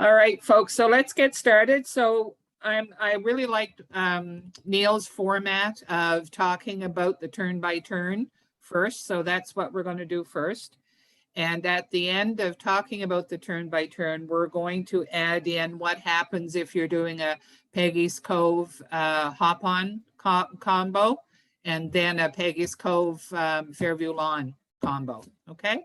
All right, folks, so let's get started. So I really liked Neil's format of talking about the turn by turn first. So that's what we're going to do first. And at the end of talking about the turn by turn, we're going to add in what happens if you're doing a Peggy's Cove hop on combo and then a Peggy's Cove Fairview Lawn combo. Okay.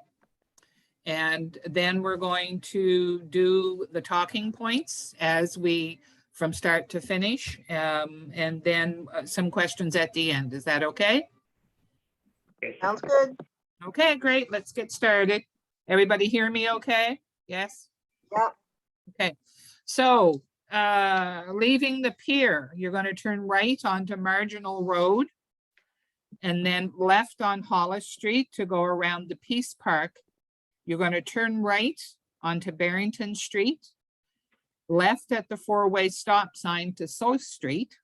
And then we're going to do the talking points as we from start to finish, and then some questions at the end. Is that okay? Sounds good. Okay, great. Let's get started. Everybody hear me okay? Yes? Yep. Okay. So leaving the pier, you're going to turn right onto Marginal Road and then left on Hollis Street to go around the Peace Park. You're going to turn right onto Barrington Street, left at the four-way stop sign to South Street.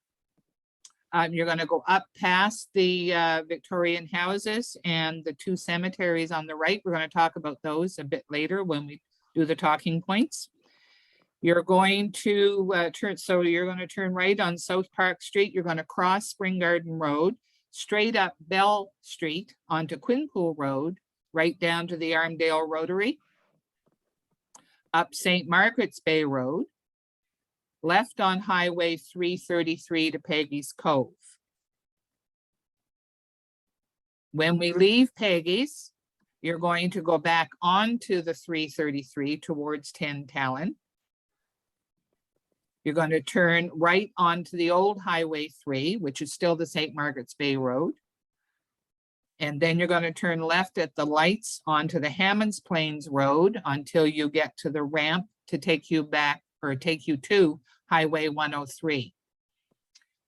You're going to go up past the Victorian houses and the two cemeteries on the right. We're going to talk about those a bit later when we do the talking points. You're going to you're going to turn right on South Park Street. You're going to cross Spring Garden Road, straight up Bell Street onto Quinpool Road, right down to the Armdale Rotary, up St. Margaret's Bay Road, left on Highway 333 to Peggy's Cove. When we leave Peggy's, you're going to go back onto the 333 towards 10 Talon. You're going to turn right onto the old Highway 3, which is still the St. Margaret's Bay Road. And then you're going to turn left at the lights onto the Hammonds Plains Road until you get to the ramp to take you back or take you to Highway 103.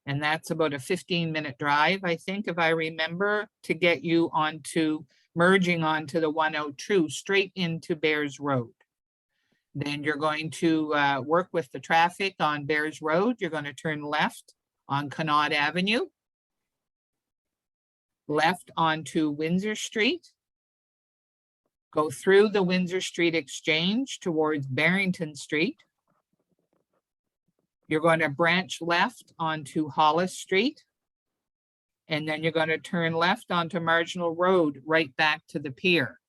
And that's about a 15-minute drive, I think, if I remember, to get you onto merging onto the 102 straight into Bears Road. Then you're going to work with the traffic on Bears Road. You're going to turn left on Connaught Avenue, left onto Windsor Street, go through the Windsor Street Exchange towards Barrington Street. You're going to branch left onto Hollis Street, and then you're going to turn left onto Marginal Road, right back to the pier.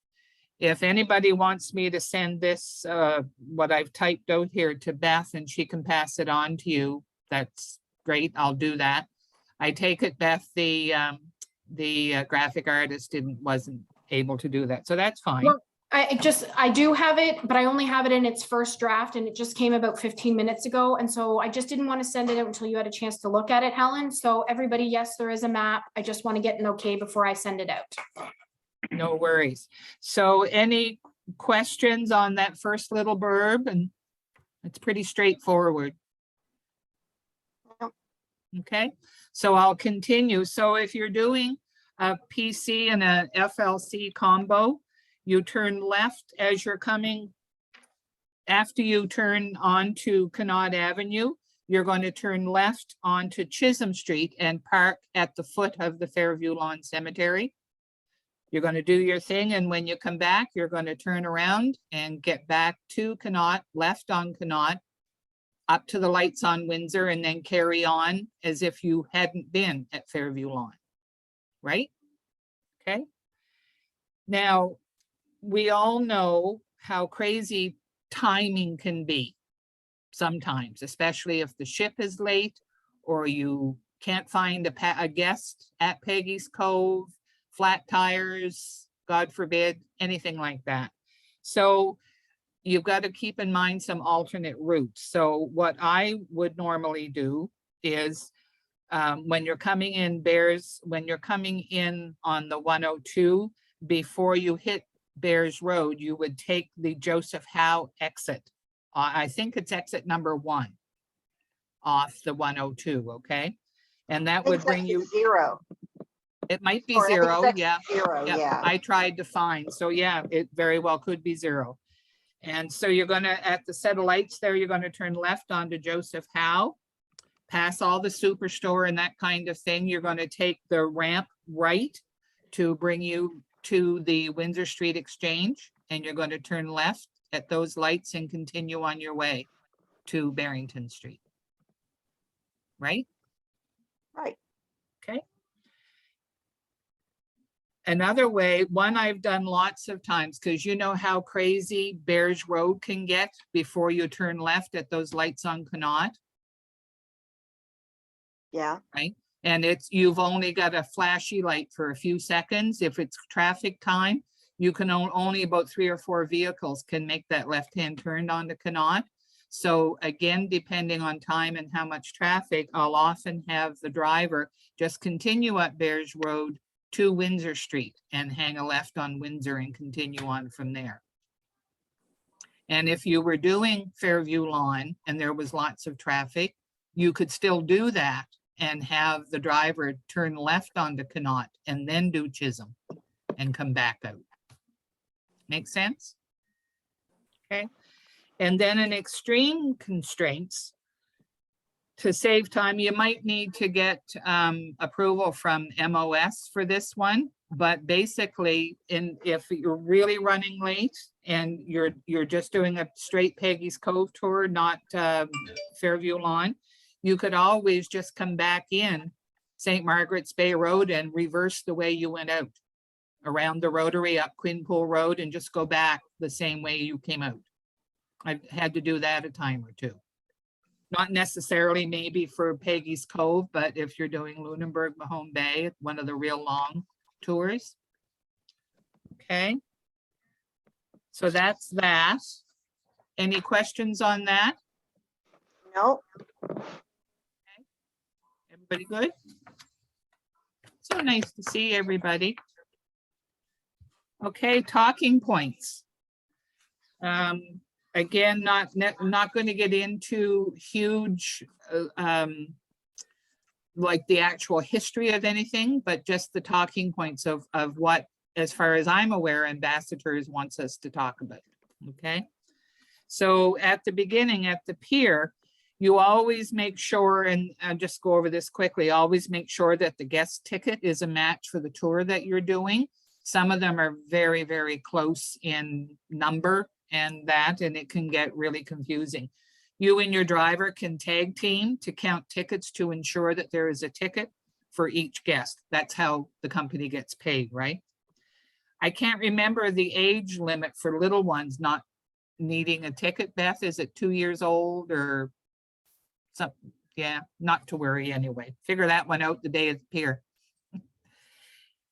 If anybody wants me to send this, what I've typed out here to Beth, and she can pass it on to you, that's great. I'll do that. I take it, Beth, the graphic artist wasn't able to do that, so that's fine. Well, I do have it, but I only have it in its first draft, and it just came about 15 minutes ago, and so I just didn't want to send it out until you had a chance to look at it, Helen. So everybody, yes, there is a map. I just want to get an okay before I send it out. No worries. So any questions on that first little blurb? And it's pretty straightforward. Okay, so I'll continue. So if you're doing a PC and a FLC combo, you turn left as you're coming. After you turn onto Connaught Avenue, you're going to turn left onto Chisholm Street and park at the foot of the Fairview Lawn Cemetery. You're going to do your thing, and when you come back, you're going to turn around and get back to Connaught, left on Connaught, up to the lights on Windsor, and then carry on as if you hadn't been at Fairview Lawn, right? Okay. Now, we all know how crazy timing can be sometimes, especially if the ship is late or you can't find a guest at Peggy's Cove, flat tires, God forbid, anything like that. So you've got to keep in mind some alternate routes. So what I would normally do is when you're coming in on the 102, before you hit Bears Road, you would take the Joseph Howe exit. I think it's exit number 1 off the 102, okay? And that would bring you 0. It might be Or 0, yeah. 0, yeah. I tried to find, so yeah, it very well could be 0. And so you're gonna, at the set of lights there, you're gonna turn left onto Joseph Howe, pass all the superstore and that kind of thing. You're gonna take the ramp right to bring you to the Windsor Street Exchange, and you're gonna turn left at those lights and continue on your way to Barrington Street. Right? Right. Okay. Another way, one I've done lots of times, because you know how crazy Bears Road can get before you turn left at those lights on Connaught, Yeah. right? And you've only got a flashy light for a few seconds. If it's traffic time, you can only about 3 or 4 vehicles can make that left-hand turn onto Connaught. So again, depending on time and how much traffic, I'll often have the driver just continue up Bears Road to Windsor Street and hang a left on Windsor and continue on from there. And if you were doing Fairview Lawn and there was lots of traffic, you could still do that and have the driver turn left onto Connaught and then do Chisholm and come back out. Make sense? Okay. And then in extreme constraints, to save time, you might need to get approval from MOS for this one. But basically, if you're really running late and you're just doing a straight Peggy's Cove tour, not Fairview Lawn, you could always just come back in St. Margaret's Bay Road and reverse the way you went out around the Rotary up Quinpool Road and just go back the same way you came out. I've had to do that a time or two. Not necessarily maybe for Peggy's Cove, but if you're doing Lunenburg, Mahone Bay, one of the real long tours. Okay. So that's that. Any questions on that? No. Everybody good? So nice to see everybody. Okay, talking points. Again, not going to get into huge, like the actual history of anything, but just the talking points of what, as far as I'm aware, ambassadors wants us to talk about. Okay. So at the beginning, at the pier, you always make sure, and I'll just go over this quickly, always make sure that the guest ticket is a match for the tour that you're doing. Some of them are very, very close in number and it can get really confusing. You and your driver can tag team to count tickets to ensure that there is a ticket for each guest. That's how the company gets paid, right? I can't remember the age limit for little ones not needing a ticket. Beth, is it 2 years old or something? Yeah, not to worry anyway. Figure that one out the day of the pier.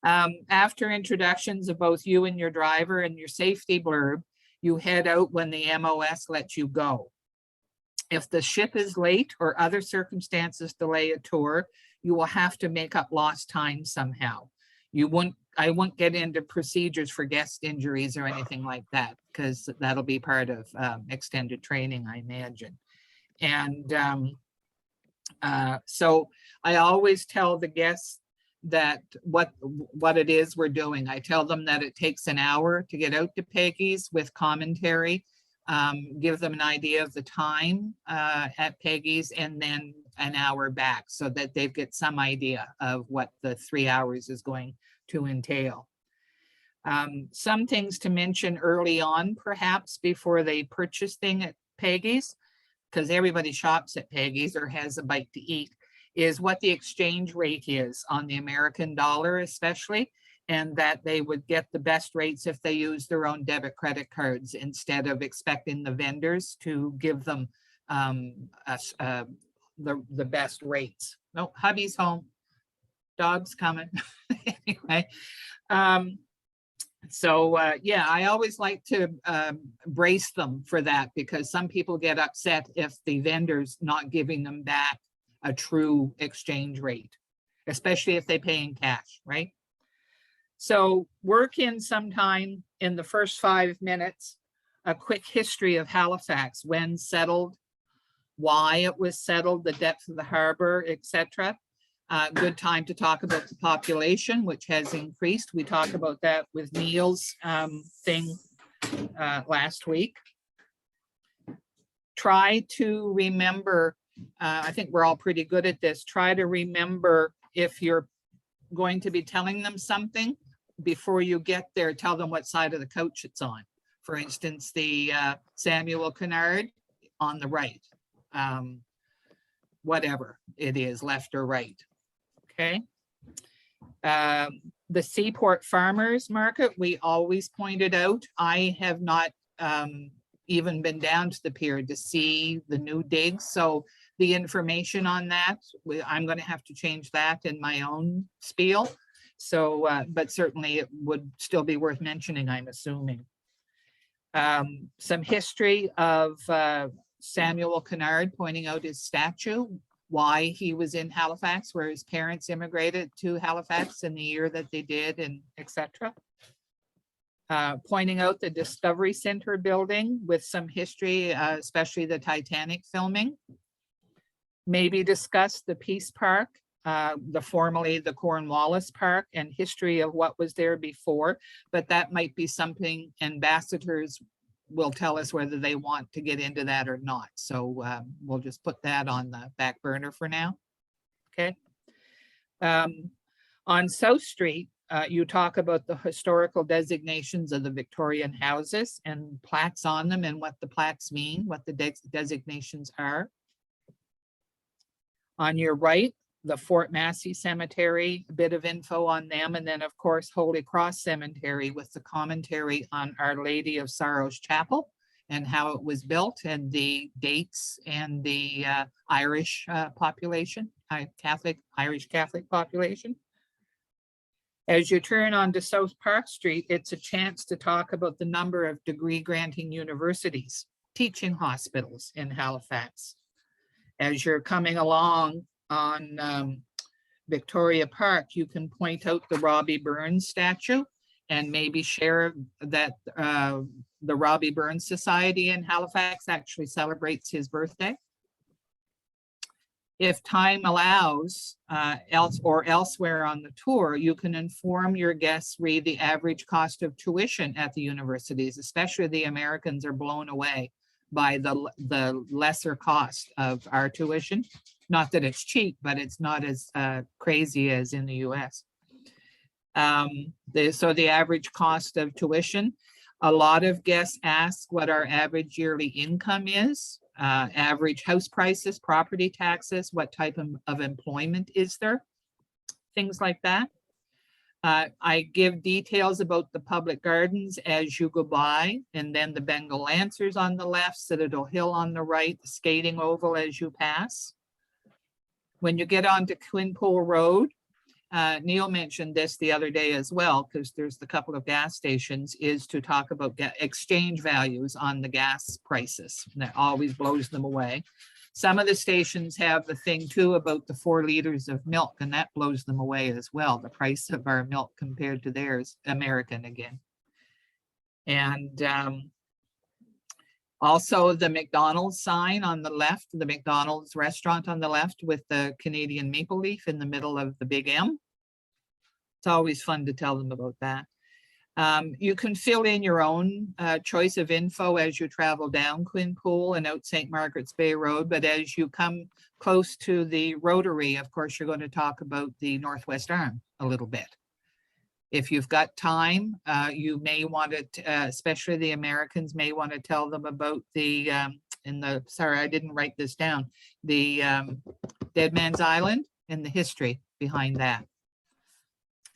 After introductions of both you and your driver and your safety blurb, you head out when the MOS lets you go. If the ship is late or other circumstances delay a tour, you will have to make up lost time somehow. I won't get into procedures for guest injuries or anything like that, because that'll be part of extended training, I imagine. And so I always tell the guests that what it is we're doing. I tell them that it takes an hour to get out to Peggy's with commentary, give them an idea of the time at Peggy's, and then an hour back so that they get some idea of what the 3 hours is going to entail. Some things to mention early on, perhaps before they purchase thing at Peggy's, because everybody shops at Peggy's or has a bite to eat, is what the exchange rate is on the American dollar, especially, and that they would get the best rates if they use their own debit credit cards instead of expecting the vendors to give them the best rates. No, hubby's home, dog's coming. Anyway, yeah, I always like to brace them for that, because some people get upset if the vendor's not giving them back a true exchange rate, especially if they pay in cash, right? So work in sometime in the first 5 minutes, a quick history of Halifax, when settled, why it was settled, the depth of the harbor, etc. Good time to talk about the population, which has increased. We talked about that with Neil's thing last week. Try to remember, I think we're all pretty good at this, try to remember if you're going to be telling them something, before you get there, tell them what side of the coach it's on. For instance, the Samuel Kennard on the right, whatever it is, left or right, okay? The Seaport Farmers Market, we always pointed out, I have not even been down to the pier to see the new digs, so the information on that, I'm going to have to change that in my own spiel. So, but certainly it would still be worth mentioning, I'm assuming. Some history of Samuel Kennard, pointing out his statue, why he was in Halifax, where his parents immigrated to Halifax in the year that they did, and etc. Pointing out the Discovery Center building with some history, especially the Titanic filming. Maybe discuss the Peace Park, formerly the Cornwallis Park, and history of what was there before, but that might be something ambassadors will tell us whether they want to get into that or not. So we'll just put that on the back burner for now. Okay. On South Street, you talk about the historical designations of the Victorian houses and plaques on them and what the plaques mean, what the designations are. On your right, the Fort Massey Cemetery, a bit of info on them, and then of course Holy Cross Cemetery with the commentary on Our Lady of Sorrows Chapel and how it was built and the dates and the Irish population, Irish Catholic population. As you turn onto South Park Street, it's a chance to talk about the number of degree granting universities, teaching hospitals in Halifax. As you're coming along on Victoria Park, you can point out the Robbie Burns statue and maybe share that the Robbie Burns Society in Halifax actually celebrates his birthday. If time allows, elsewhere on the tour, you can inform your guests, read the average cost of tuition at the universities, especially the Americans are blown away by the lesser cost of our tuition. Not that it's cheap, but it's not as crazy as in the US. So the average cost of tuition, a lot of guests ask what our average yearly income is, average house prices, property taxes, what type of employment is there, things like that. I give details about the public gardens as you go by, and then the Bengal Lancers on the left, Citadel Hill on the right, the skating oval as you pass. When you get onto Quinpool Road, Neil mentioned this the other day as well, because there's the couple of gas stations, is to talk about exchange values on the gas prices. And that always blows them away. Some of the stations have the thing too about the 4 liters of milk, and that blows them away as well. The price of our milk compared to theirs, American again. And also the McDonald's sign on the left, the McDonald's restaurant on the left with the Canadian maple leaf in the middle of the big M. It's always fun to tell them about that. You can fill in your own choice of info as you travel down Quinpool and out St. Margaret's Bay Road, but as you come close to the Rotary, of course, you're going to talk about the Northwest Arm a little bit. If you've got time, you may want to, especially the Americans, may want to tell them about the, sorry, I didn't write this down, the Dead Man's Island and the history behind that.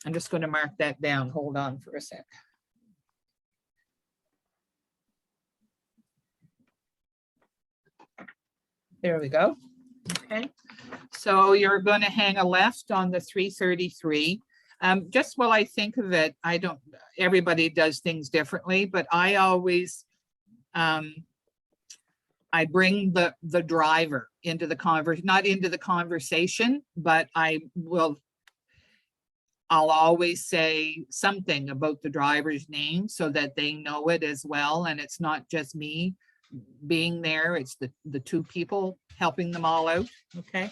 I'm just going to mark that down. Hold on for a sec. There we go. Okay. So you're going to hang a left on the 333. Just while I think of it, everybody does things differently, but I always, I bring the driver into the not into the conversation, but I'll always say something about the driver's name so that they know it as well. And it's not just me being there, it's the 2 people helping them all out, okay?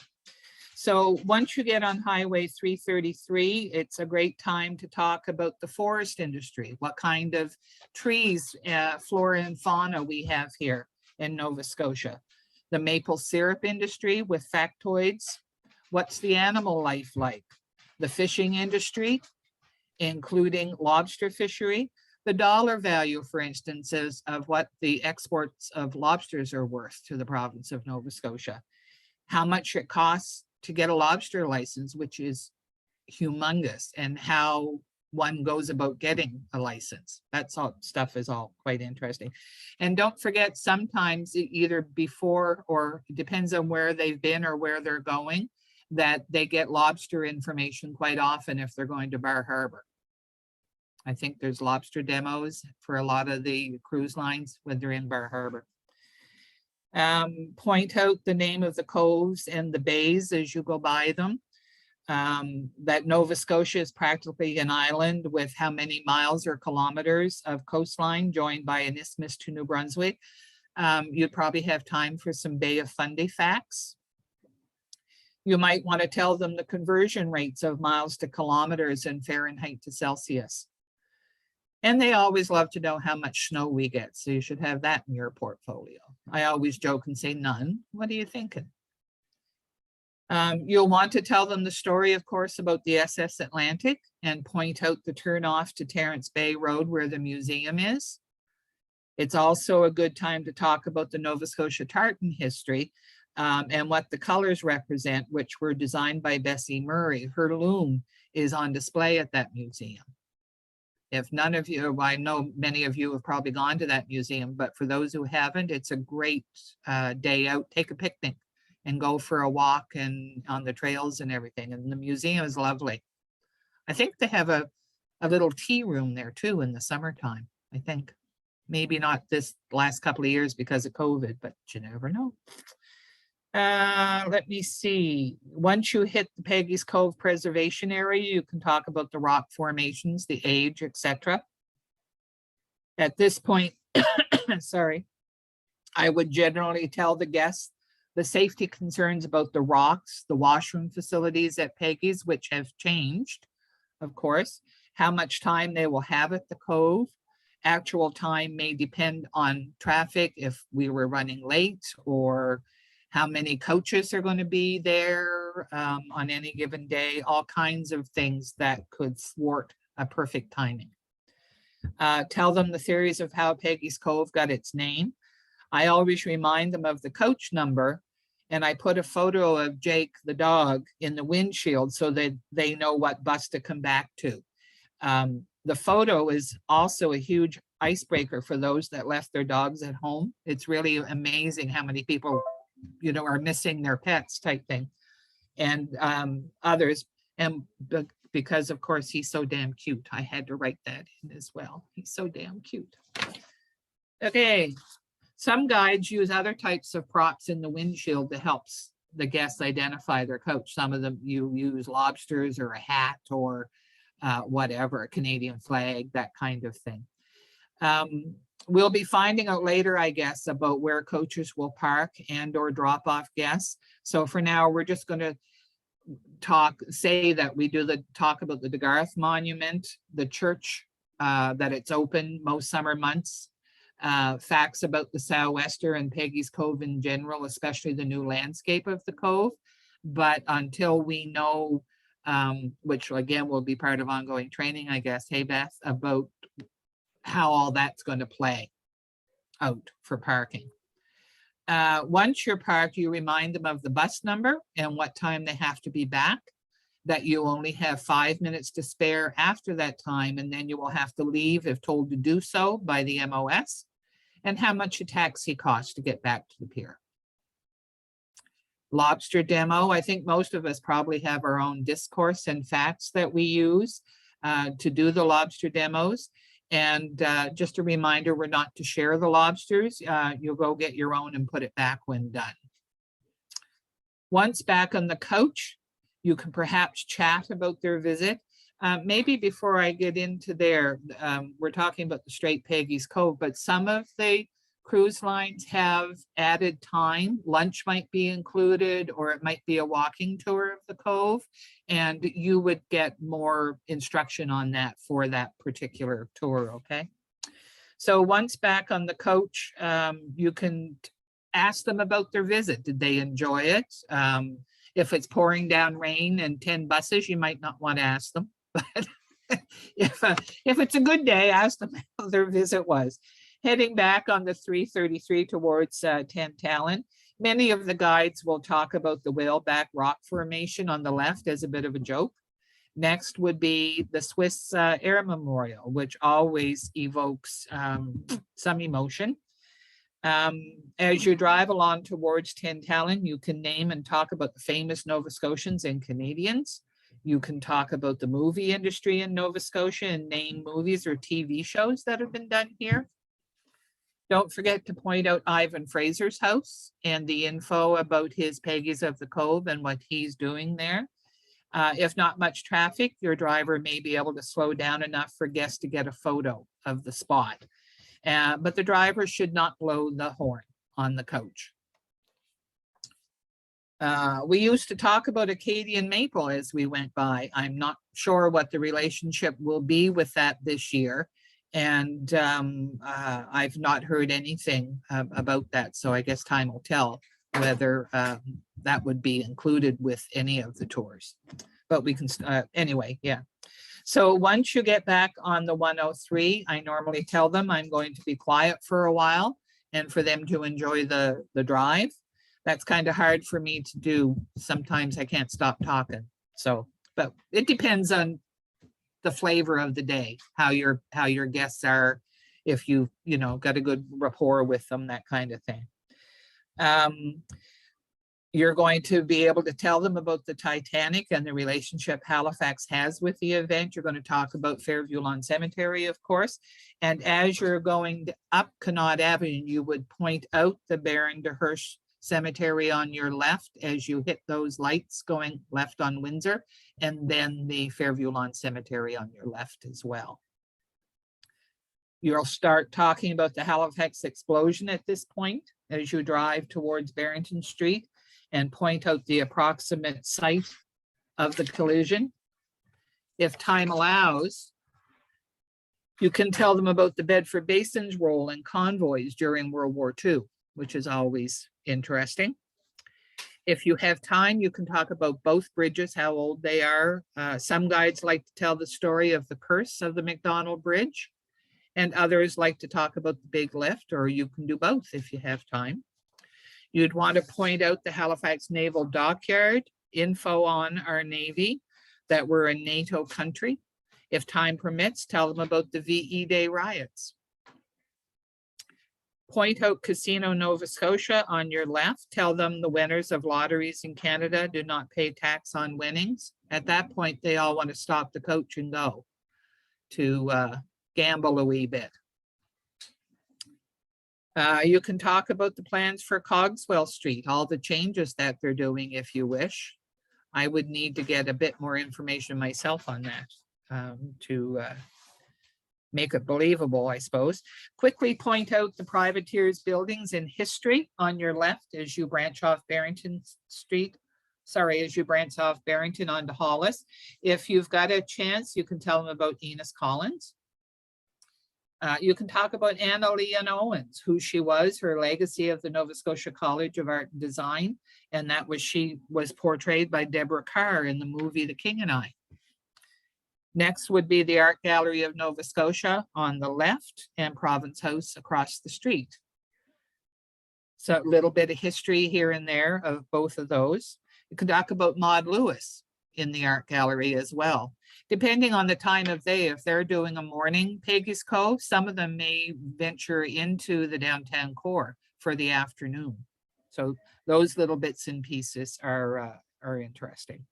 So once you get on Highway 333, it's a great time to talk about the forest industry, what kind of trees, flora and fauna we have here in Nova Scotia. The maple syrup industry with factoids, what's the animal life like? The fishing industry, including lobster fishery, the dollar value, for instance, is of what the exports of lobsters are worth to the province of Nova Scotia. How much it costs to get a lobster license, which is humongous, and how one goes about getting a license. That's all stuff is all quite interesting. And don't forget, sometimes either before, or it depends on where they've been or where they're going, that they get lobster information quite often if they're going to Bar Harbor. I think there's lobster demos for a lot of the cruise lines when they're in Bar Harbor. Point out the name of the coves and the bays as you go by them. That Nova Scotia is practically an island with how many miles or kilometers of coastline joined by an isthmus to New Brunswick. You'd probably have time for some Bay of Fundy facts. You might want to tell them the conversion rates of miles to kilometers and Fahrenheit to Celsius. And they always love to know how much snow we get, so you should have that in your portfolio. I always joke and say none. What are you thinking? You'll want to tell them the story, of course, about the SS Atlantic and point out the turnoff to Terrence Bay Road where the museum is. It's also a good time to talk about the Nova Scotia tartan history and what the colors represent, which were designed by Bessie Murray. Her loom is on display at that museum. If none of you, well, I know many of you have probably gone to that museum, but for those who haven't, it's a great day out. Take a picnic and go for a walk and on the trails and everything. And the museum is lovely. I think they have a little tea room there too in the summertime, I think. Maybe not this last couple of years because of COVID, but you never know. Let me see. Once you hit the Peggy's Cove Preservation Area, you can talk about the rock formations, the age, etc. At this point, sorry, I would generally tell the guests the safety concerns about the rocks, the washroom facilities at Peggy's, which have changed, of course, how much time they will have at the Cove. Actual time may depend on traffic, if we were running late, or how many coaches are going to be there on any given day, all kinds of things that could thwart a perfect timing. Tell them the theories of how Peggy's Cove got its name. I always remind them of the coach number, and I put a photo of Jake the dog in the windshield so that they know what bus to come back to. The photo is also a huge icebreaker for those that left their dogs at home. It's really amazing how many people, you know, are missing their pets type thing, and others. And because of course he's so damn cute, I had to write that in as well. He's so damn cute. Okay, some guides use other types of props in the windshield to help the guests identify their coach. Some of them you use lobsters or a hat or whatever, a Canadian flag, that kind of thing. We'll be finding out later, I guess, about where coaches will park and or drop off guests. So for now, we're just going to say that we do talk about the DeGarth Monument, the church, that it's open most summer months, facts about the Sou'wester and Peggy's Cove in general, especially the new landscape of the Cove. But until we know, which again will be part of ongoing training, I guess, hey Beth, about how all that's going to play out for parking. Once you're parked, you remind them of the bus number and what time they have to be back, that you only have 5 minutes to spare after that time, and then you will have to leave if told to do so by the MOS, and how much a taxi costs to get back to the pier. Lobster demo, I think most of us probably have our own discourse and facts that we use to do the lobster demos. And just a reminder, we're not to share the lobsters. You'll go get your own and put it back when done. Once back on the coach, you can perhaps chat about their visit. Maybe before I get into there, we're talking about the Straight Peggy's Cove, but some of the cruise lines have added time. Lunch might be included, or it might be a walking tour of the Cove, and you would get more instruction on that for that particular tour, okay? So once back on the coach, you can ask them about their visit. Did they enjoy it? If it's pouring down rain and 10 buses, you might not want to ask them, but If it's a good day, ask them how their visit was. Heading back on the 333 towards 10 Talon, many of the guides will talk about the whaleback rock formation on the left as a bit of a joke. Next would be the Swiss Air Memorial, which always evokes some emotion. As you drive along towards 10 Talon, you can name and talk about the famous Nova Scotians and Canadians. You can talk about the movie industry in Nova Scotia and name movies or TV shows that have been done here. Don't forget to point out Ivan Fraser's house and the info about his Peggy's of the Cove and what he's doing there. If not much traffic, your driver may be able to slow down enough for guests to get a photo of the spot. But the driver should not blow the horn on the coach. We used to talk about Acadian maple as we went by. I'm not sure what the relationship will be with that this year. And I've not heard anything about that. So I guess time will tell whether that would be included with any of the tours. But we can, anyway, yeah. So once you get back on the 103, I normally tell them I'm going to be quiet for a while and for them to enjoy the drive. That's kind of hard for me to do. Sometimes I can't stop talking. So, but it depends on the flavor of the day, how your guests are, if you got a good rapport with them, that kind of thing. You're going to be able to tell them about the Titanic and the relationship Halifax has with the event. You're going to talk about Fairview Lawn Cemetery, of course. And as you're going up Connaught Avenue, you would point out the Baron de Hirsch Cemetery on your left as you hit those lights going left on Windsor, and then the Fairview Lawn Cemetery on your left as well. You'll start talking about the Halifax explosion at this point as you drive towards Barrington Street and point out the approximate site of the collision. If time allows, you can tell them about the Bedford Basin's role in convoys during World War II, which is always interesting. If you have time, you can talk about both bridges, how old they are. Some guides like to tell the story of the curse of the McDonald Bridge, and others like to talk about the big lift, or you can do both if you have time. You'd want to point out the Halifax Naval Dockyard, info on our Navy, that we're a NATO country. If time permits, tell them about the VE Day riots. Point out Casino Nova Scotia on your left. Tell them the winners of lotteries in Canada do not pay tax on winnings. At that point, they all want to stop the coach and go to gamble a wee bit. You can talk about the plans for Cogswell Street, all the changes that they're doing if you wish. I would need to get a bit more information myself on that to make it believable, I suppose. Quickly point out the privateers buildings in history on your left as you branch off Barrington Street. Sorry, as you branch off Barrington onto Hollis. If you've got a chance, you can tell them about Enos Collins. You can talk about Anna Leon Owens, who she was, her legacy of the Nova Scotia College of Art and Design, and that was she was portrayed by Deborah Kerr in the movie The King and I. Next would be the Art Gallery of Nova Scotia on the left and Province House across the street. So a little bit of history here and there of both of those. You can talk about Maud Lewis in the Art Gallery as well. Depending on the time of day, if they're doing a morning Peggy's Cove, some of them may venture into the downtown core for the afternoon. So those little bits and pieces are interesting.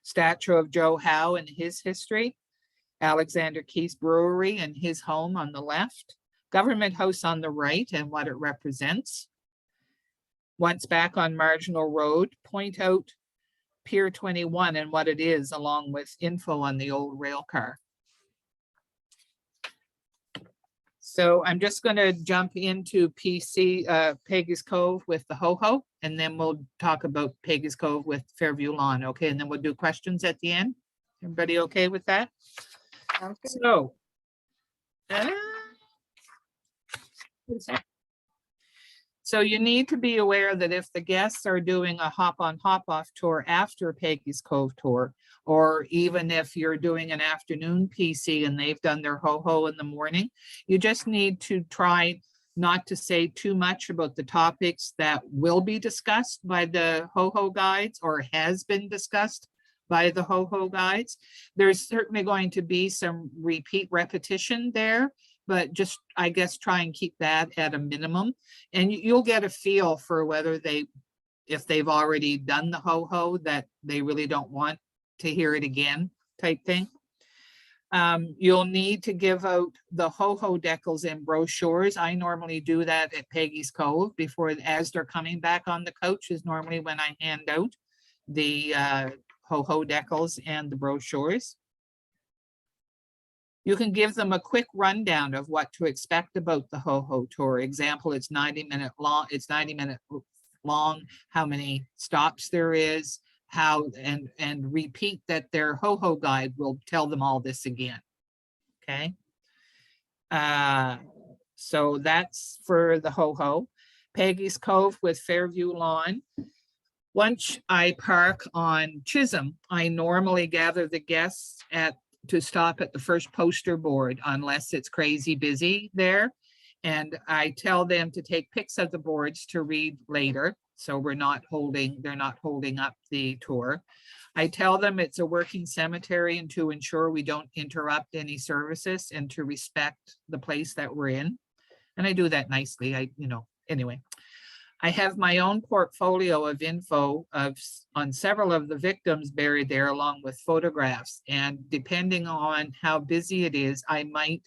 Statue of Joe Howe and his history, Alexander Keith's Brewery and his home on the left, Government House on the right and what it represents. Once back on Marginal Road, point out Pier 21 and what it is, along with info on the old rail car. So I'm just going to jump into Peggy's Cove with the ho-ho, and then we'll talk about Peggy's Cove with Fairview Lawn. Okay, and then we'll do questions at the end. Everybody okay with that? Sounds good. So you need to be aware that if the guests are doing a hop on hop off tour after Peggy's Cove tour, or even if you're doing an afternoon PC and they've done their ho-ho in the morning, you just need to try not to say too much about the topics that will be discussed by the ho-ho guides or has been discussed by the ho-ho guides. There's certainly going to be some repeat repetition there, but just, I guess, try and keep that at a minimum. And you'll get a feel for whether if they've already done the ho-ho, that they really don't want to hear it again type thing. You'll need to give out the ho-ho decals and brochures. I normally do that at Peggy's Cove as they're coming back on the coach is normally when I hand out the ho-ho decals and the brochures. You can give them a quick rundown of what to expect about the ho-ho tour. Example, it's 90 minutes long, how many stops there is, and repeat that their ho-ho guide will tell them all this again. Okay. So that's for the ho-ho. Peggy's Cove with Fairview Lawn. Once I park on Chisholm, I normally gather the guests to stop at the first poster board unless it's crazy busy there. And I tell them to take pics of the boards to read later. So they're not holding up the tour. I tell them it's a working cemetery and to ensure we don't interrupt any services and to respect the place that we're in. And I do that nicely. Anyway. I have my own portfolio of info on several of the victims buried there along with photographs. And depending on how busy it is, I might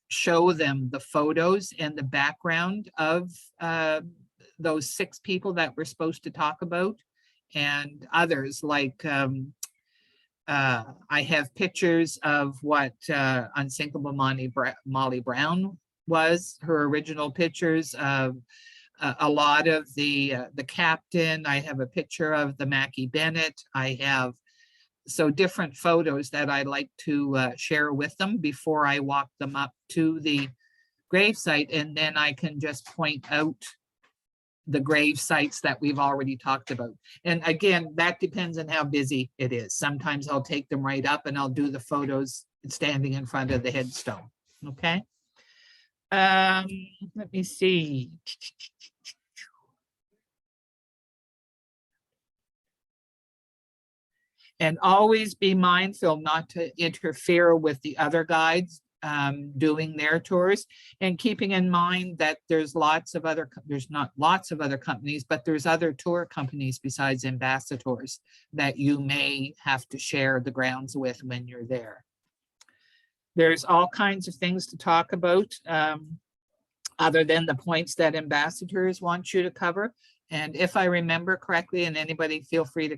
show them the photos and the background of those 6 people that we're supposed to talk about, and others like I have pictures of what Unsinkable Molly Brown was, her original pictures of a lot of the captain. I have a picture of the Mackie Bennett. I have different photos that I like to share with them before I walk them up to the gravesite, and then I can just point out the grave sites that we've already talked about. And again, that depends on how busy it is. Sometimes I'll take them right up and I'll do the photos standing in front of the headstone. Okay. Let me see. And always be mindful not to interfere with the other guides doing their tours, and keeping in mind that there's not lots of other companies, but there's other tour companies besides ambassadors that you may have to share the grounds with when you're there. There's all kinds of things to talk about other than the points that ambassadors want you to cover. And if I remember correctly, and anybody feel free to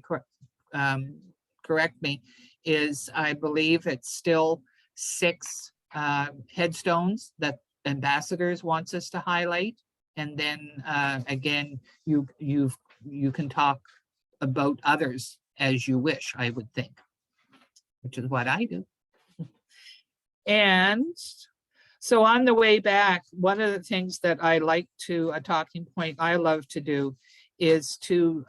correct me, is I believe it's still 6 headstones that ambassadors wants us to highlight. And then again, you can talk about others as you wish, I would think, which is what I do. And so on the way back, one of the things that I like to, a talking point I love to do, is to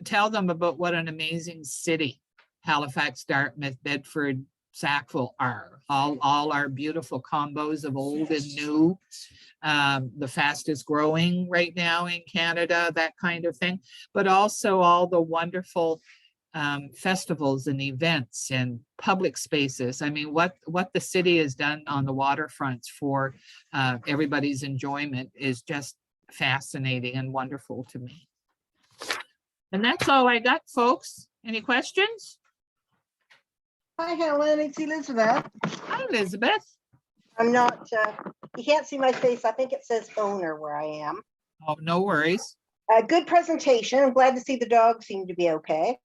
tell them about what an amazing city Halifax, Dartmouth, Bedford, Sackville are. All our beautiful combos of old and new, the fastest growing right now in Canada, that kind of thing, but also all the wonderful festivals and events and public spaces. I mean, what the city has done on the waterfronts for everybody's enjoyment is just fascinating and wonderful to me. And that's all I got, folks. Any questions? Hi, Helen, it's Elizabeth. Hi, Elizabeth. I'm not, you can't see my face. I think it says owner where I am. Oh, no worries. Good presentation. I'm glad to see the dog seem to be okay.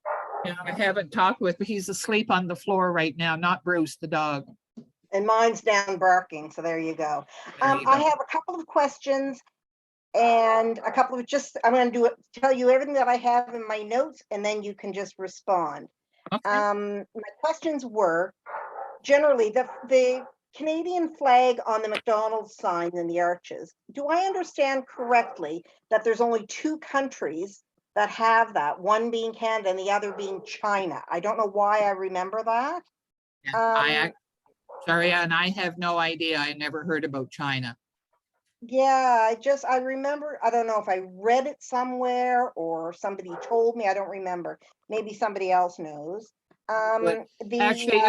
Yeah, I haven't talked with, but he's asleep on the floor right now, not Bruce, the dog. And mine's down barking, so there you go. There you I go. have a couple of questions and a couple of I'm going to tell you everything that I have in my notes, and then you can just respond. Okay. My questions were, generally, the Canadian flag on the McDonald's sign in the arches. Do I understand correctly that there's only two countries that have that, one being Canada and the other being China? I don't know why I remember that. Yeah, sorry, and I have no idea. I never heard about China. Yeah, I remember, I don't know if I read it somewhere or somebody told me, I don't remember. Maybe somebody else knows. But The, actually,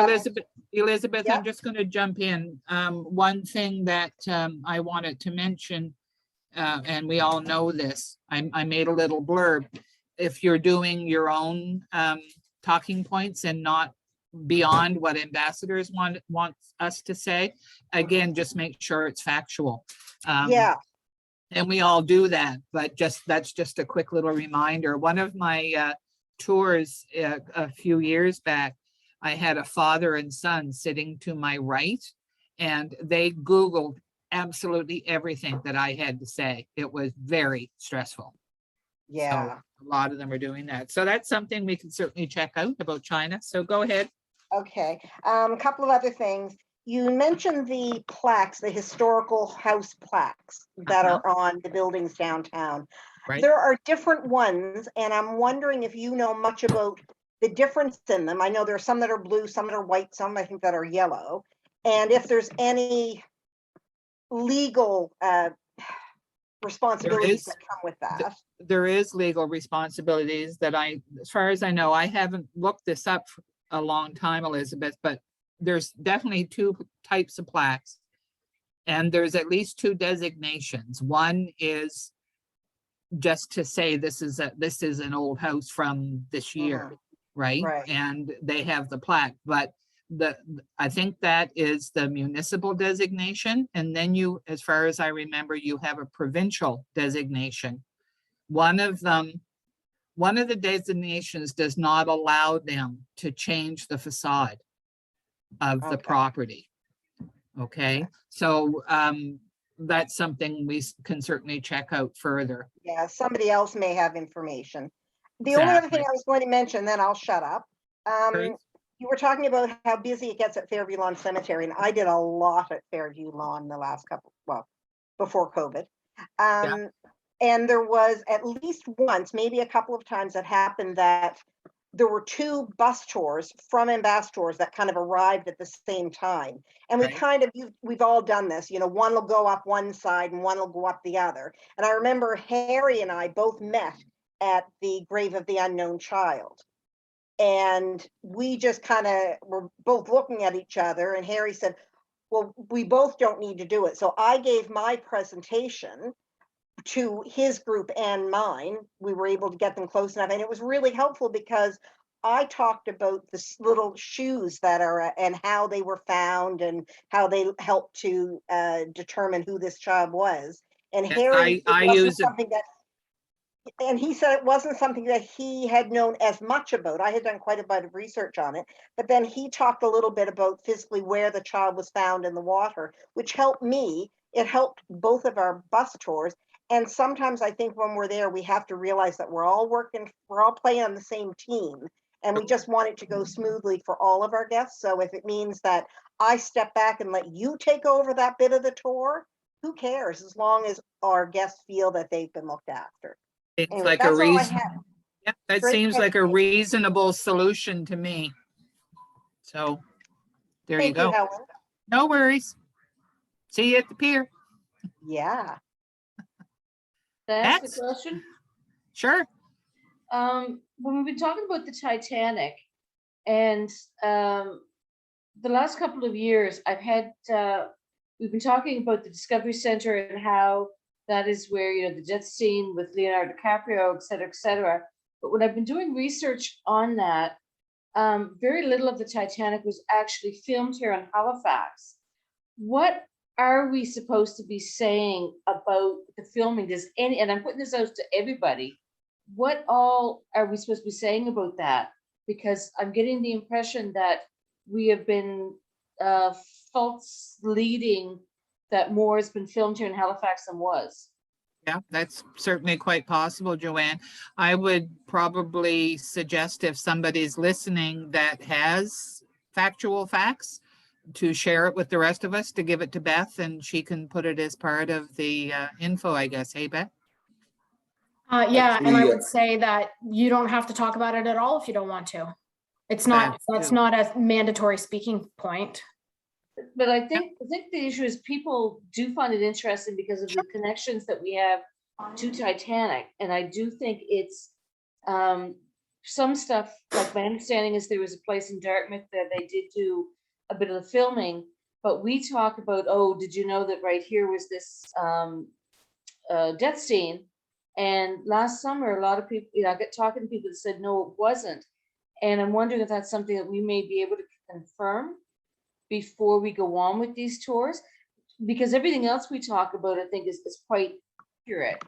Elizabeth, yeah. I'm just going to jump in. One thing that I wanted to mention, and we all know this, I made a little blurb. If you're doing your own talking points and not beyond what ambassadors want us to say, again, just make sure it's factual. Yeah, And we all do that, but that's just a quick little reminder. One of my tours a few years back, I had a father and son sitting to my right, and they Googled absolutely everything that I had to say. It was very stressful. yeah. So a lot of them are doing that. So that's something we can certainly check out about China. So go ahead. Okay, a couple of other things. You mentioned the plaques, the historical house plaques that Uh-huh. are on the buildings downtown. Right. There are different ones, and I'm wondering if you know much about the difference in them. I know there are some that are blue, some that are white, some I think that are yellow. And if there's any legal responsibilities is. that come with that. There is legal responsibilities that as far as I know, I haven't looked this up for a long time, Elizabeth, but there's definitely two types of plaques. And there's at least two designations. One is just to say this is an old house from this year, right? Right. And they have the plaque, but I think that is the municipal designation. And then you, as far as I remember, you have a provincial designation. One of the designations does not allow them to change the facade of the Okay. property. Okay, so that's something we can certainly check out further. Yeah, somebody else may have information. The only other thing Exactly. I was going to mention, then I'll shut up. Right. You were talking about how busy it gets at Fairview Lawn Cemetery, and I did a lot at Fairview Lawn the last before COVID. And there was at least once, maybe a couple of times that happened that there were two bus tours from ambassadors that kind of arrived at the same time. And Right. we've all done this, one will go up one side and one will go up the other. And I remember Harry and I both met at the grave of the unknown child. And we just kind of were both looking at each other. And Harry said, well, we both don't need to do it. So I gave my presentation to his group and mine. We were able to get them close enough. And it was really helpful because I talked about the little shoes that are and how they were found and how they helped to determine who this child was. And Yes, Harry, I use it. And he said it wasn't something that he had known as much about. I had done quite a bit of research on it, but then he talked a little bit about physically where the child was found in the water, which helped me. It helped both of our bus tours. And sometimes I think when we're there, we have to realize that we're all playing on the same team, and we just want it to go smoothly for all of our guests. So if it means that I step back and let you take over that bit of the tour, who cares, as long as our guests feel that they've been looked after. It's Anyway, like a that's all I reason. have. Yeah, that Great seems like a presentation. reasonable solution to me. So there you Thank you, go. Helen. No worries. See you at the pier. Yeah. Can I ask That's a question? sure. When we've been talking about the Titanic and the last couple of years, we've been talking about the Discovery Center and how that is where, the death scene with Leonardo DiCaprio, et cetera, et cetera. But when I've been doing research on that, very little of the Titanic was actually filmed here in Halifax. What are we supposed to be saying about the filming? And I'm putting this out to everybody, what all are we supposed to be saying about that? Because I'm getting the impression that we have been false leading that more has been filmed here in Halifax than was. Yeah, that's certainly quite possible, Joanne. I would probably suggest if somebody's listening that has factual facts, to share it with the rest of us, to give it to Beth, and she can put it as part of the info, I guess. Hey, Beth? Yeah, and I Actually, would say that you don't have to talk about it at all if you don't want to. It's not, that's true. not a mandatory speaking point. But I think the issue is people do find it interesting because of the connections that we have to Titanic. And I do think it's some stuff, like my understanding is there was a place in Dartmouth that they did do a bit of the filming, but we talk about, oh, did you know that right here was this death scene? And last summer, a lot of people, I get talking to people that said, no, it wasn't. And I'm wondering if that's something that we may be able to confirm before we go on with these tours, because everything else we talk about, I think, is quite accurate.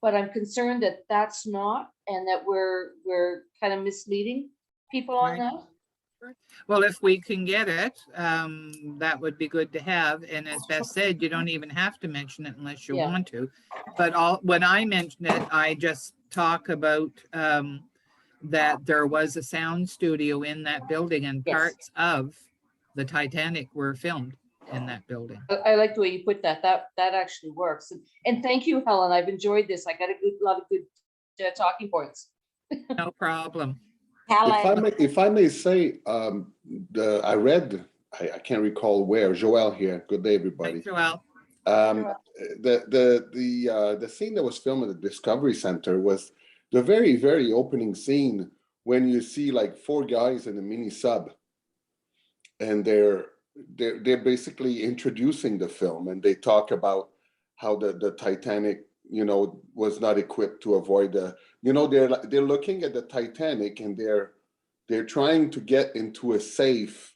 But I'm concerned that that's not, and that we're kind of misleading people on Right. that. Well, if we can get it, that would be good to have. And as Beth said, you don't even have to mention it unless you Yeah. want to. But when I mention it, I just talk about that there was a sound studio in that building, and Yes. parts of the Titanic were filmed in that building. I like the way you put that. That actually works. And thank you, Helen. I've enjoyed this. I got a lot of good talking points. No problem. if I may say, I read, I can't recall where, Joel here, good day, everybody. Thanks, Joelle. The scene that was filmed at the Discovery Center was the very, very opening scene when you see like 4 guys in a mini sub, and they're basically introducing the film, and they talk about how the Titanic, was not equipped to avoid they're looking at the Titanic, and they're trying to get into a safe,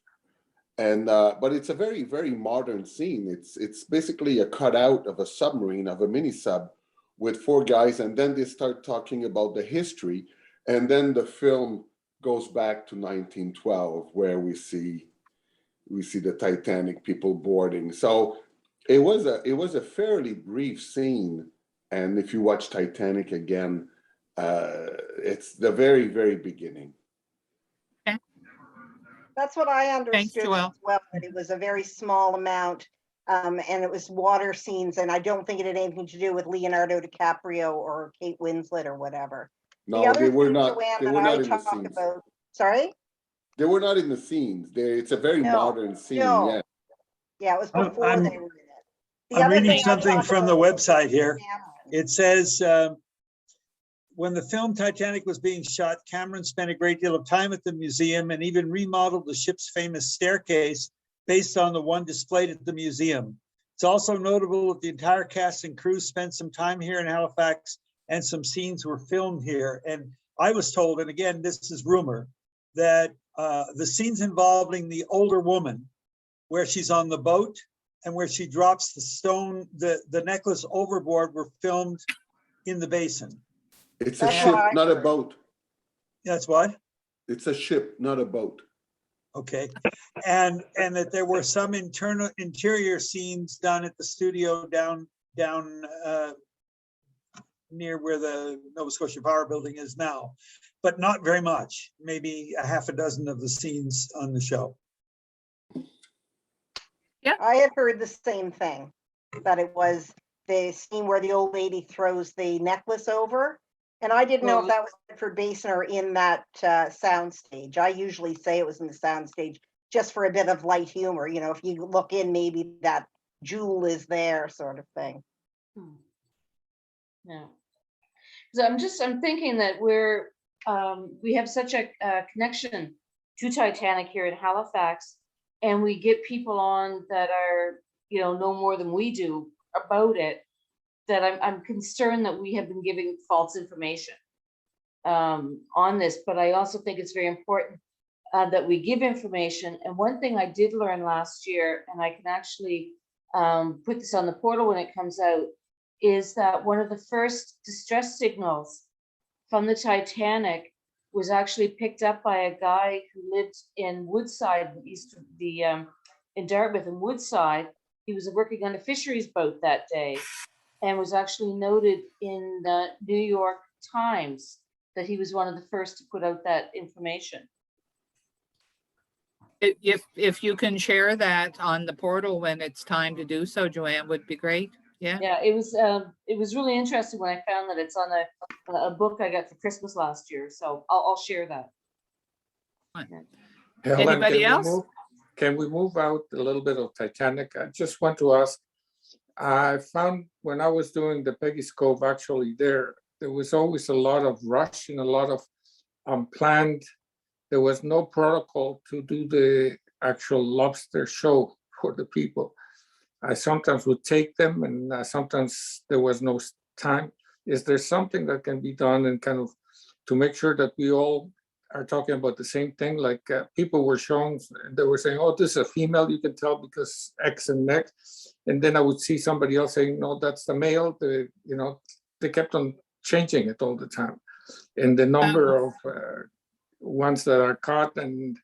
and but it's a very, very modern scene. It's basically a cutout of a submarine, of a mini sub, with 4 guys, and then they start talking about the history, and then the film goes back to 1912, where we see the Titanic, people boarding. So it was a fairly brief scene, and if you watch Titanic again, it's the very, very beginning. That's what I Thanks, understood as Joelle. well, that it was a very small amount, and it was water scenes, and I don't think it had anything to do with Leonardo DiCaprio or Kate Winslet or whatever. No, The other they were thing, not. Joanne, They that were not I in the talk scenes. about, sorry? They were not in the scenes. It's a very No, modern scene. no. Yeah. Yeah, it was I'm- before I'm- they were in it. The I'm other reading thing I something talk from the about is website here. Cameron. It says, when the film Titanic was being shot, Cameron spent a great deal of time at the museum and even remodeled the ship's famous staircase based on the one displayed at the museum. It's also notable that the entire cast and crew spent some time here in Halifax, and some scenes were filmed here. And I was told, and again, this is rumor, that the scenes involving the older woman, where she's on the boat and where she drops the stone, the necklace overboard, were filmed in the basin. It's a That's ship, what I not a heard. boat. That's what? It's a ship, not a boat. Okay. And that there were some interior scenes done at the studio down near where the Nova Scotia Power Building is now, but not very much, maybe a half a dozen of the scenes on the show. I had heard the same thing, that it was the scene where the old lady throws the necklace over. And I didn't know if that was for Basin or in that sound stage. I usually say it was in the sound stage just for a bit of light humor. If you look in, maybe that jewel is there, sort of thing. Yeah. So I'm thinking that we have such a connection to Titanic here in Halifax, and we get people on that are, know more than we do about it, that I'm concerned that we have been giving false information on this. But I also think it's very important that we give information. And one thing I did learn last year, and I can actually put this on the portal when it comes out, is that one of the first distress signals from the Titanic was actually picked up by a guy who lived in Woodside, east of the in Dartmouth and Woodside. He was working on a fisheries boat that day, and was actually noted in the New York Times that he was one of the first to put out that information. If you can share that on the portal when it's time to do so, Joanne, would be great. Yeah. Yeah, it was really interesting when I found that it's on a book I got for Christmas last year. So I'll share that. Helen, Anybody else? can we move out a little bit of Titanic? I just want to ask, I found when I was doing the Peggy's Cove, actually there was always a lot of rush and a lot of unplanned. There was no protocol to do the actual lobster show for the people. I sometimes would take them and sometimes there was no time. Is there something that can be done and kind of to make sure that we all are talking about the same thing? Like people were showing, they were saying, oh, this is a female, you can tell because X and X. And then I would see somebody else saying, no, that's the male. They kept on changing it all the time. And the number of ones that are caught, and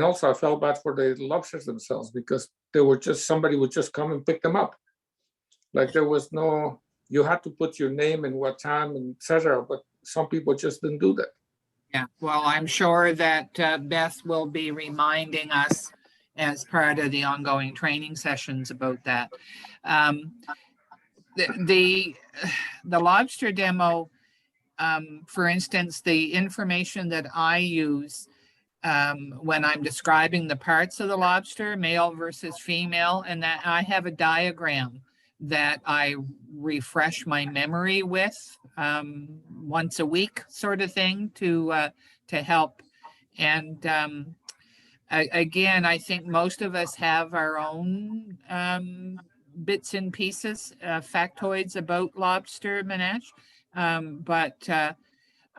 also I felt bad for the lobsters themselves because they were just, somebody would just come and pick them up. Like there was no, you had to put your name and what time and etc. But some people just didn't do that. Yeah, well, I'm sure that Beth will be reminding us as part of the ongoing training sessions about that. The lobster demo, for instance, the information that I use when I'm describing the parts of the lobster, male versus female, and that I have a diagram that I refresh my memory with once a week, sort of thing, to help. And again, I think most of us have our own bits and pieces, factoids about lobster menage. But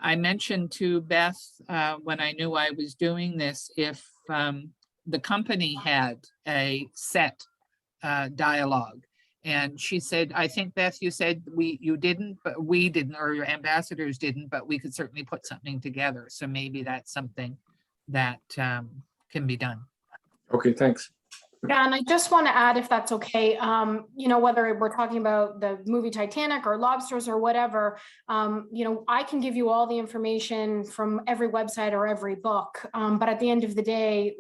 I mentioned to Beth when I knew I was doing this, if the company had a set dialogue. And she said, I think, Beth, you said you didn't, but we didn't, or your ambassadors didn't, but we could certainly put something together. So maybe that's something that can be done. Okay, thanks. Yeah, and I just want to add, if that's okay, whether we're talking about the movie Titanic or lobsters or whatever, I can give you all the information from every website or every book. But at the end of the day,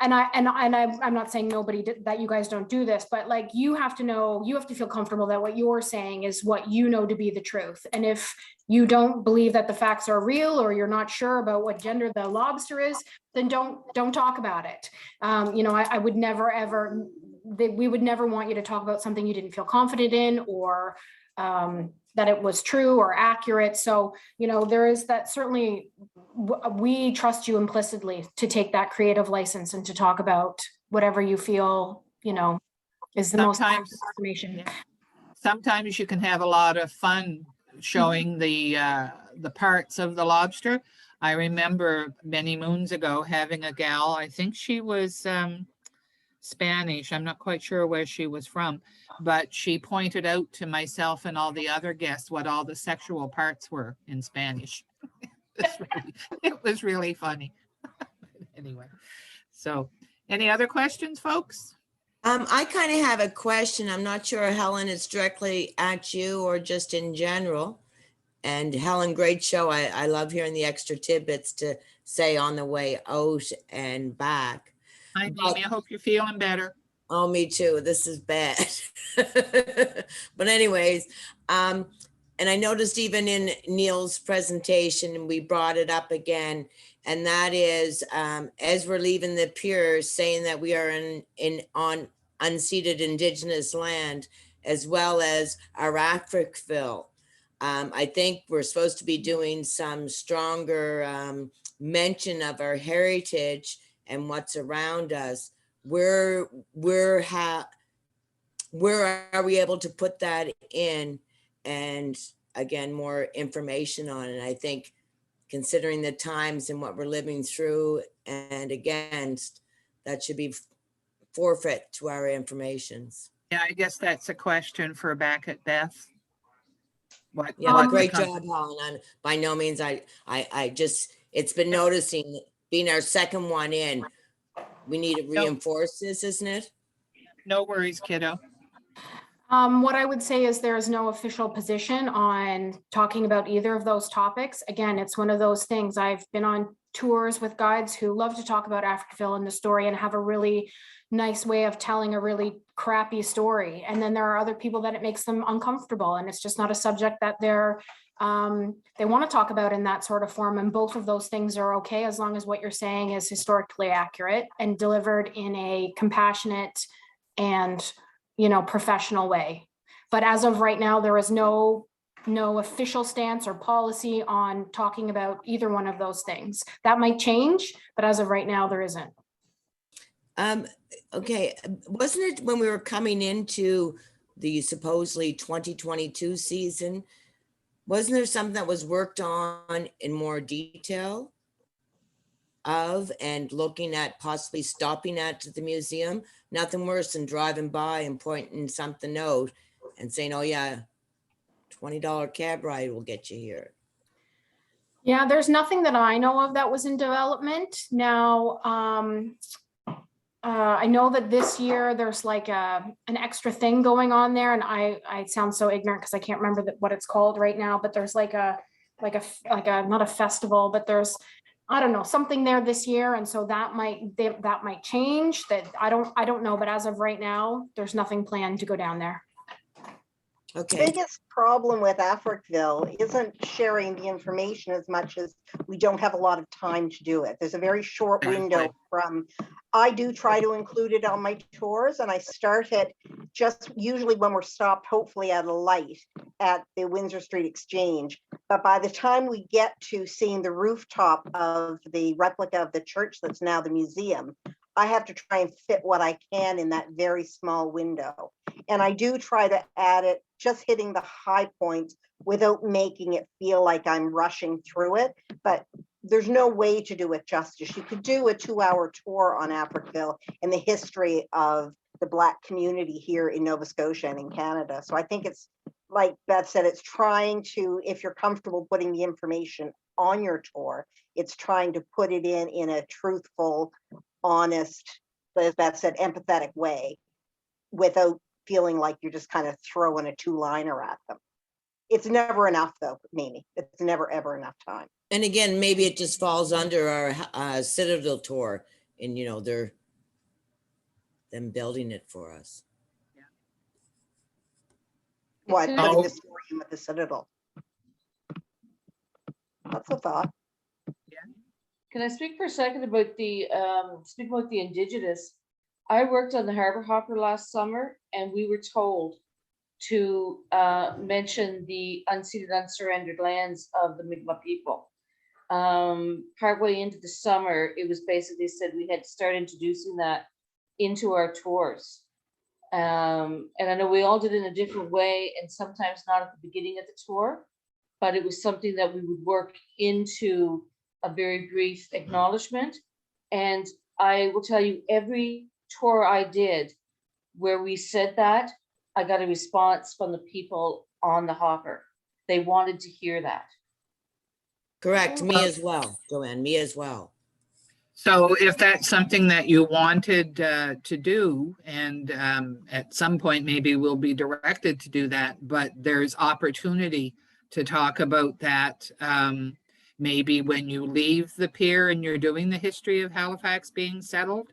I'm not saying that you guys don't do this, but like you have to feel comfortable that what you're saying is what you know to be the truth. And if you don't believe that the facts are real, or you're not sure about what gender the lobster is, then don't talk about it. I would never ever, we would never want you to talk about something you didn't feel confident in, or that it was true or accurate. So, there is that. Certainly we trust you implicitly to take that creative license and to talk about whatever you feel, is the most accurate information. Sometimes you can have a lot of fun showing the parts of the lobster. I remember many moons ago having a gal, I think she was Spanish. I'm not quite sure where she was from, but she pointed out to myself and all the other guests what all the sexual parts were in Spanish. It was really funny. Anyway, so any other questions, folks? I kind of have a question. I'm not sure, Helen, it's directly at you or just in general. And Helen, great show. I love hearing the extra tidbits to say on the way out and back. Hi, Amy. I hope you're feeling better. Oh, me too. This is bad. But anyways, and I noticed even in Neil's presentation, and we brought it up again, and that is as we're leaving the pier, saying that we are on unceded Indigenous land, as well as our Africville. I think we're supposed to be doing some stronger mention of our heritage and what's around us. Where are we able to put that in? And again, more information on it. I think considering the times and what we're living through and against, that should be forfeit to our informations. Yeah, I guess that's a question for back at Beth. Great job, Helen. By no means, I just, it's been noticing, being our second one in, we need to reinforce this, isn't it? No worries, kiddo. What I would say is there is no official position on talking about either of those topics. Again, it's one of those things. I've been on tours with guides who love to talk about Africville and the story and have a really nice way of telling a really crappy story. And then there are other people that it makes them uncomfortable, and it's just not a subject that they want to talk about in that sort of form. And both of those things are okay as long as what you're saying is historically accurate and delivered in a compassionate and professional way. But as of right now, there is no official stance or policy on talking about either one of those things. That might change, but as of right now, there isn't. Okay, wasn't it when we were coming into the supposedly 2022 season, wasn't there something that was worked on in more detail of and looking at possibly stopping at the museum? Nothing worse than driving by and pointing something out and saying, oh yeah, $20 cab ride will get you here. Yeah, there's nothing that I know of that was in development. Now, I know that this year there's like an extra thing going on there, and I sound so ignorant because I can't remember what it's called right now, but there's like a not a festival, but there's, I don't know, something there this year, and so that might change. That I don't know, but as of right now, there's nothing planned to go down there. The Okay, biggest problem with Africville isn't sharing the information as much as we don't have a lot of time to do it. There's a very short window from, I do try to include it on my tours, and I start it just usually when we're stopped, hopefully at a light at the Windsor Street Exchange. But by the time we get to seeing the rooftop of the replica of the church that's now the museum, I have to try and fit what I can in that very small window. And I do try to add it, just hitting the high points without making it feel like I'm rushing through it. But there's no way to do it justice. You could do a 2-hour tour on Africville and the history of the Black community here in Nova Scotia and in Canada. So I think it's, like Beth said, it's trying to, if you're comfortable putting the information on your tour, it's trying to put it in a truthful, honest, but as Beth said, empathetic way, without feeling like you're just kind of throwing a 2-liner at them. It's never enough though, Mimi. It's never ever enough time. and again, maybe it just falls under our Citadel tour and they're them building it for us. What, Can putting Oh. the story in with the Citadel? That's a thought. Can I speak for a second about the Indigenous? I worked on the Harbor Hopper last summer, and we were told to mention the unceded, unsurrendered lands of the Mi'kmaq people. Partway into the summer, it was basically said we had to start introducing that into our tours. And I know we all did it in a different way, and sometimes not at the beginning of the tour, but it was something that we would work into a very brief acknowledgement. And I will tell you, every tour I did where we said that, I got a response from the people on the hopper. They wanted to hear that. Correct, me as well, Joanne, me as well. So if that's something that you wanted to do, and at some point maybe we'll be directed to do that, but there's opportunity to talk about that maybe when you leave the pier and you're doing the history of Halifax being settled,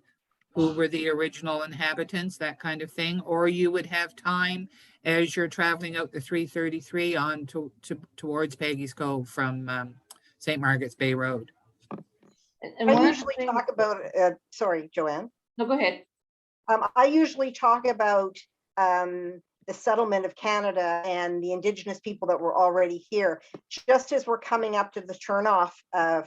who were the original inhabitants, that kind of thing, or you would have time as you're traveling out the 333 on towards Peggy's Cove from St. Margaret's Bay Road. And I one of the usually things- talk about, sorry, Joanne. No, go ahead. I usually talk about the settlement of Canada and the Indigenous people that were already here, just as we're coming up to the turnoff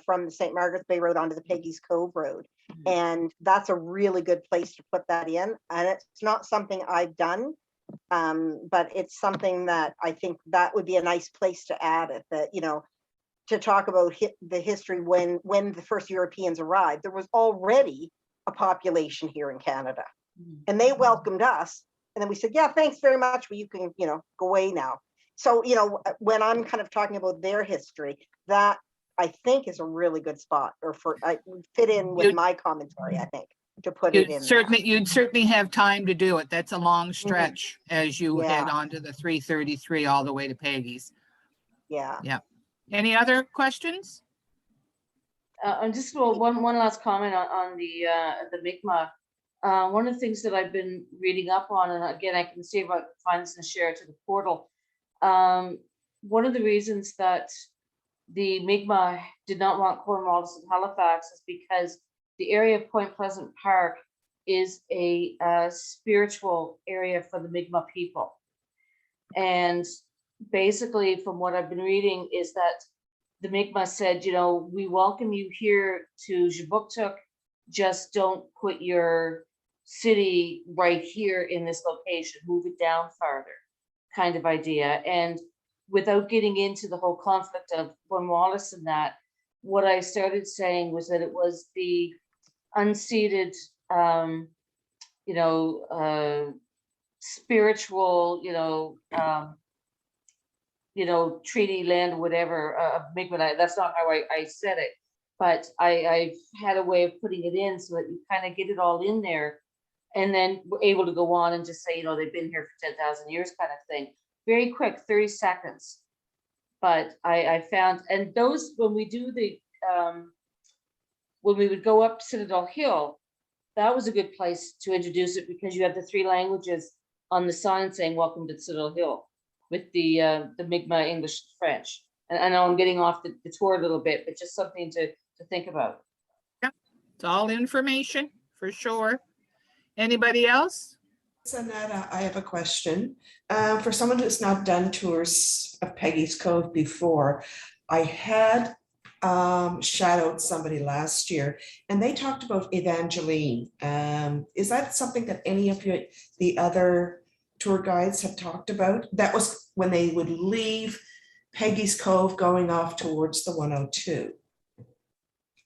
from the St. Margaret's Bay Road onto the Peggy's Cove Road. And that's a really good place to put that in. And it's not something I've done, but it's something that I think that would be a nice place to add it, that, to talk about the history when the first Europeans arrived. There was already a population here in Canada, and they welcomed us. And then we said, yeah, thanks very much, but you can, go away now. So, when I'm kind of talking about their history, that I think is a really good spot, or I fit in with my commentary, I think. to put it in You'd certainly have time to do it. That's a long stretch as you head Yeah. on to the 333 all the way to Peggy's. there. Yeah. Any other questions? And just one last comment on the Mi'kmaq. One of the things that I've been reading up on, and again, I can see if I can find this and share it to the portal. One of the reasons that the Mi'kmaq did not want Cornwallis and Halifax is because the area of Point Pleasant Park is a spiritual area for the Mi'kmaq people. And basically, from what I've been reading, is that the Mi'kmaq said, you know, we welcome you here to Jabuktuk, just don't put your city right here in this location, move it down farther, kind of idea. And without getting into the whole conflict of Cornwallis and that, what I started saying was that it was the unceded, spiritual, treaty land, whatever, Mi'kmaq. That's not how I said it, but I've had a way of putting it in so that you kind of get it all in there, and then we're able to go on and just say, they've been here for 10,000 years kind of thing. Very quick, 30 seconds. But I found, and those, when we do the, when we would go up Citadel Hill, that was a good place to introduce it because you have the 3 languages on the sign saying, welcome to Citadel Hill, with the Mi'kmaq, English, French. And I know I'm getting off the tour a little bit, but just something to think about. Yeah, it's all information for sure. Anybody else? Annette, I have a question. For someone who's not done tours of Peggy's Cove before, I had shadowed somebody last year and they talked about Evangeline. Is that something that any of the other tour guides have talked about? That was when they would leave Peggy's Cove going off towards the 102.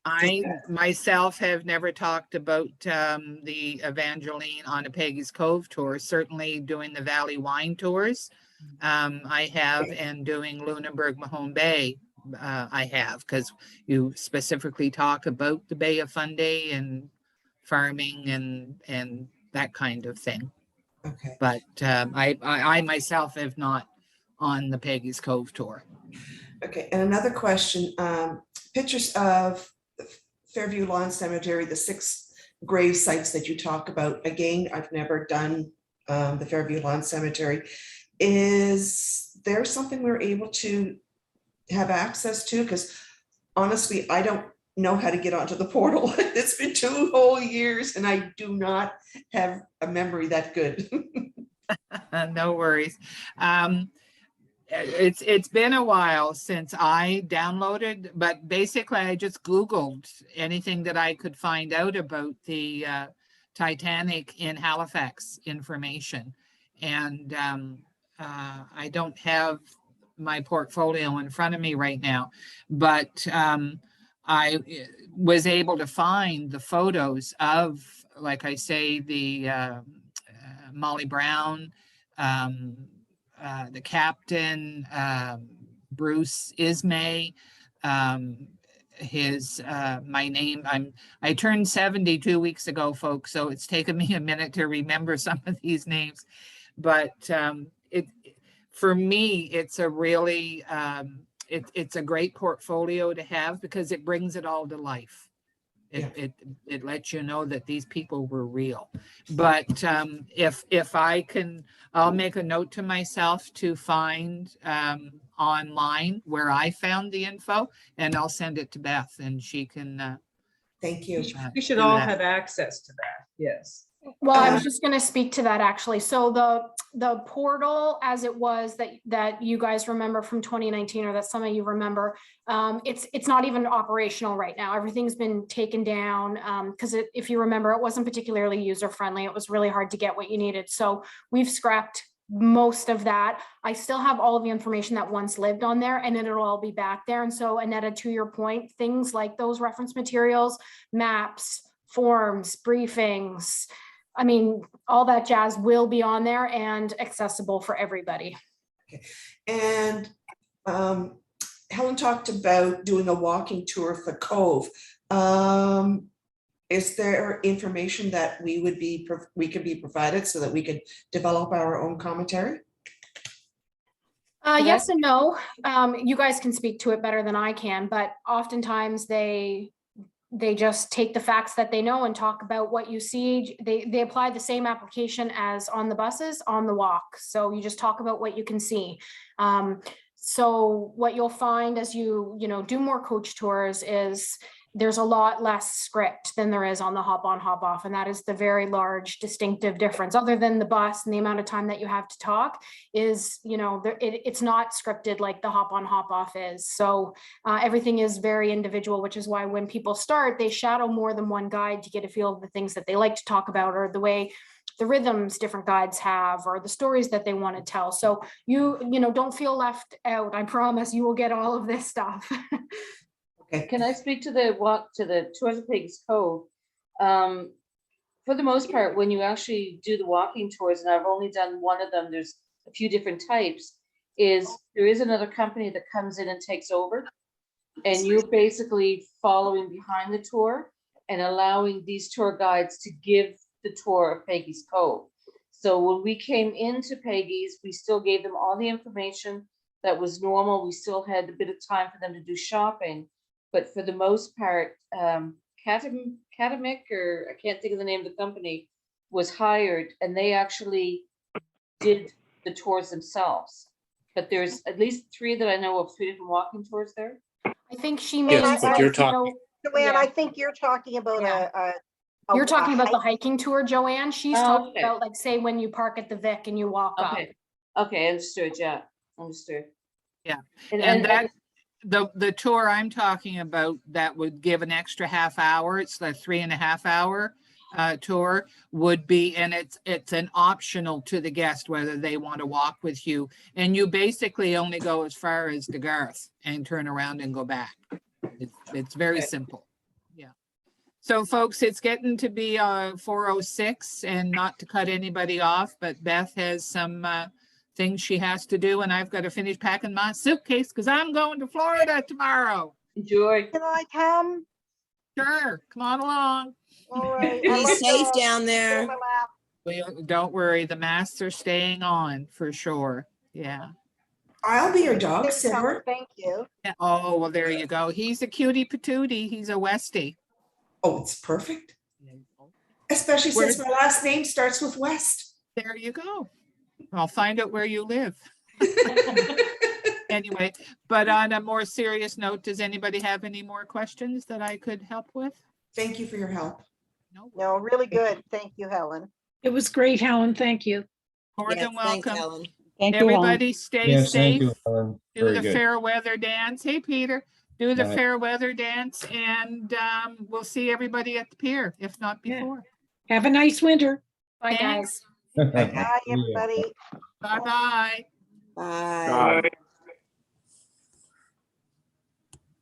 I myself have never talked about the Evangeline on a Peggy's Cove tour, certainly doing the Valley Wine tours. I have, and doing Lunenburg Mahone Bay, I have, because you specifically talk about the Bay of Fundy and farming and that kind of thing. Okay. But I myself have not on the Peggy's Cove tour. Okay, and another question, pictures of Fairview Lawn Cemetery, the 6 grave sites that you talk about. Again, I've never done the Fairview Lawn Cemetery. Is there something we're able to have access to? Because honestly, I don't know how to get onto the portal. It's been 2 whole years and I do not have a memory that good. No worries. It's been a while since I downloaded, but basically I just Googled anything that I could find out about the Titanic in Halifax information. And I don't have my portfolio in front of me right now, but I was able to find the photos of, like I say, the Molly Brown, the captain, Bruce Ismay, my name, I turned 70 2 weeks ago, folks, so it's taken me a minute to remember some of these names, but for me, it's a really, it's a great portfolio to have because it brings it all to life. It lets you know that these people were real. But if I can, I'll make a note to myself to find online where I found the info, and I'll send it to Beth, and she can. Thank you. We should do all that. have access to that. Yes. Well, I was just going to speak to that actually. So the portal as it was that you guys remember from 2019, or that some of you remember, it's not even operational right now. Everything's been taken down because if you remember, it wasn't particularly user friendly. It was really hard to get what you needed. So we've scrapped most of that. I still have all of the information that once lived on there, and it'll all be back there. And so, Annette, to your point, things like those reference materials, maps, forms, briefings, I mean, all that jazz will be on there and accessible for everybody. Okay. And Helen talked about doing a walking tour of the Cove. is there information that we could be provided so that we could develop our own commentary? Yes and no. You guys can speak to it better than I can, but oftentimes they just take the facts that they know and talk about what you see. They apply the same application as on the buses on the walk. So you just talk about what you can see. So what you'll find as you do more coach tours is there's a lot less script than there is on the hop on, hop off. And that is the very large distinctive difference, other than the bus and the amount of time that you have to talk is, it's not scripted like the hop on, hop off is. So everything is very individual, which is why when people start, they shadow more than one guide to get a feel of the things that they like to talk about, or the way the rhythms different guides have, or the stories that they want to tell. So you don't feel left out. I promise you will get all of this stuff. Okay. Can I speak to the Tours of Peggy's Cove? For the most part, when you actually do the walking tours, and I've only done one of them, there's a few different types, there is another company that comes in and takes over. And you're basically following behind the tour and allowing these tour guides to give the tour of Peggy's Cove. So when we came into Peggy's, we still gave them all the information that was normal. We still had a bit of time for them to do shopping. But for the most part, Catamic, or I can't think of the name of the company, was hired, and they actually did the tours themselves. But there's at least 3 that I know of, 3 different walking tours there. I think she may. Yes, but you're Joanne, yeah. I think you're talking about You're talking about the hike. hiking tour, Joanne. She's talking about, like, say when you park at the Vic and you walk up. Okay, understood. Yeah, understood. Yeah, And that the tour I'm talking about that would give an extra half hour. It's the 3.5 hour tour would be, and it's an optional to the guest whether they want to walk with you. And you basically only go as far as the Garth and turn around and go back. It's very simple. Yeah. So folks, it's getting to be 4:06, and not to cut anybody off, but Beth has some things she has to do, and I've got to finish packing my suitcase because I'm going to Florida tomorrow. enjoy. Can I come? Sure, come on along. All right. Be safe down there. Don't worry, the masks are staying on for sure. Yeah. I'll be your dog sitter. Thank you. Yeah. Oh, well, there you go. He's a cutie patootie. He's a Westie. Oh, it's perfect. Especially since my last name starts with West. There you go. I'll find out where you live. Anyway, but on a more serious note, does anybody have any more questions that I could help with? Thank you for your help. No, really good. Thank you, Helen. It was great, Helen. Thank you. More Yes, than thanks, welcome. Helen. Thank you, Helen. Everybody stay Yes, thank safe. you, Helen. Do Very the good. fair weather dance. Hey, Peter, do the Bye. fair weather dance, and we'll see everybody at the pier, if not Yeah. before. Have a nice winter. Bye, Thanks. guys. Bye, everybody. Bye-bye. Bye. Bye.